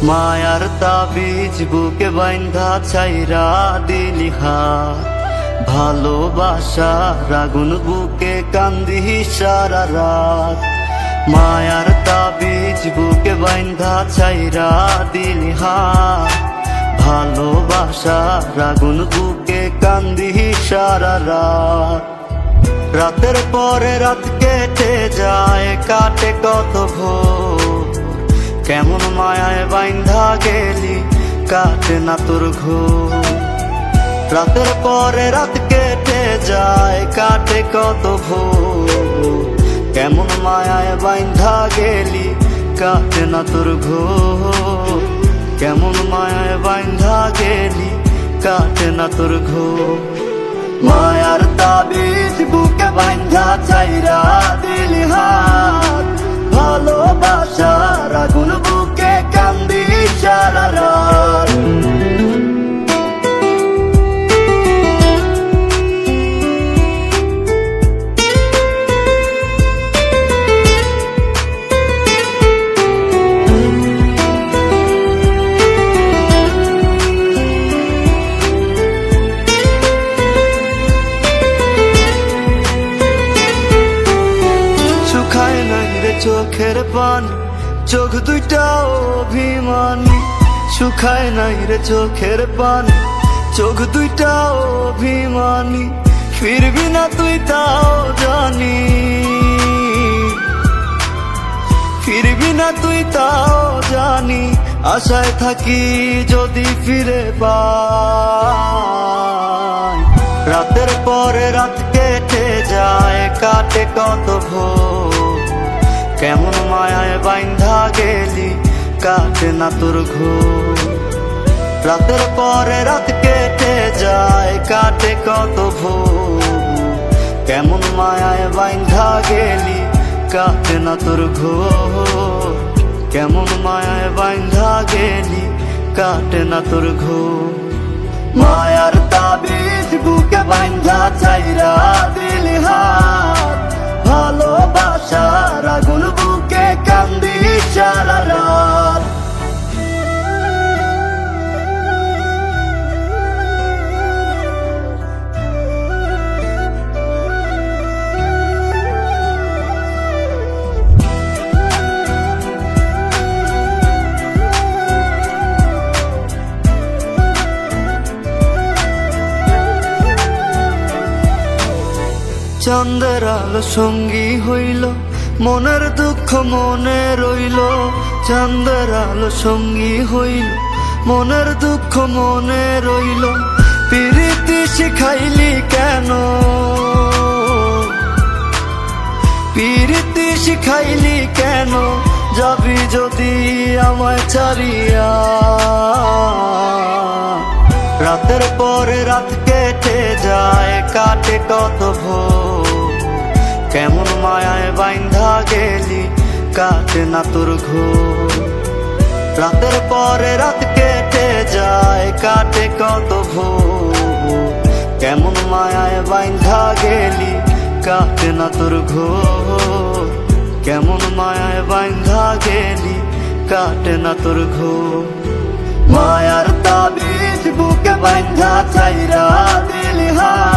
মায়ার তাবিজ বুকে বাইন্ধা ছাইরা দিলি হাত, ভালোবাসার আগুন বুকে কান্দি সারা রাত। মায়ার তাবিজ বুকে বাইন্ধা ছাইরা দিলি হাত, ভালোবাসার আগুন বুকে কান্দি সারা রাত। রাতের পরে রাত কেটে যায়, কাটে কত ভোর, কেমন মায়ায় বাইন্ধা গেলি কাটে না তোর ঘোর। রাতের পরে রাত কেটে যায়, কাটে কত ভোর, কেমন মায়ায় বাইন্ধা গেলি কাটে না তোর ঘোর। কেমন মায়ায় বাইন্ধা গেলি কাটে না তোর ঘোর। মায়ার তাবিজ বুকে বাইন্ধা ছাইরা দিলি হাত, ভালোবাসার আগুন বুকে কান্দি সারা রাত। শুকায় নাই রে চোখের পানি, চোখ দুইটা অভিমানী। শুকায় নাই রে চোখের পানি, চোখ দুইটা অভিমানী। ফিরবি না তুই তাও জানি, ফিরবি না তুই তাও জানি। আশায় থাকি যদি ফিরে পাই। রাতের পরে রাত কেটে যায়, কাটে কত ভোর, কেমন মায়ায় বাইন্ধা গেলি কাটে না তোর ঘোর। রাতের পরে রাত কেটে যায়, কাটে কত ভোর, কেমন মায়ায় বাইন্ধা গেলি কাটে না তোর ঘোর। কেমন মায়ায় বাইন্ধা গেলি কাটে না তোর ঘোর। মায়ার তাবিজ বুকে বাইন্ধা ছাইরা দিলি হাত, ভালোবাসার আগুন বুকে কান্দি সারা রাত। চাঁদের আলো সঙ্গী হইল, মনের দুঃখ মনে রইল। চাঁদের আলো সঙ্গী হইল, মনের দুঃখ মনে রইল। প্রীতি শিখাইলি কেন, প্রীতি শিখাইলি কেন, যাবি যদি আমায় ছাড়িয়া। রাতের পরে রাত কেটে যায়, কাটে কত ভোর, কেমন মায়ায় বাইন্ধা গেলি কাটে না তোর ঘোর। রাতের পরে রাত কেটে যায়, কাটে কত ভোর, কেমন মায়ায় বাইন্ধা গেলি কাটে না তোর ঘোর। কেমন মায়ায় বাইন্ধা গেলি কাটে না তোর ঘোর। মায়ার তাবিজ বুকে বাইন্ধা ছাইরা দিলি হাত,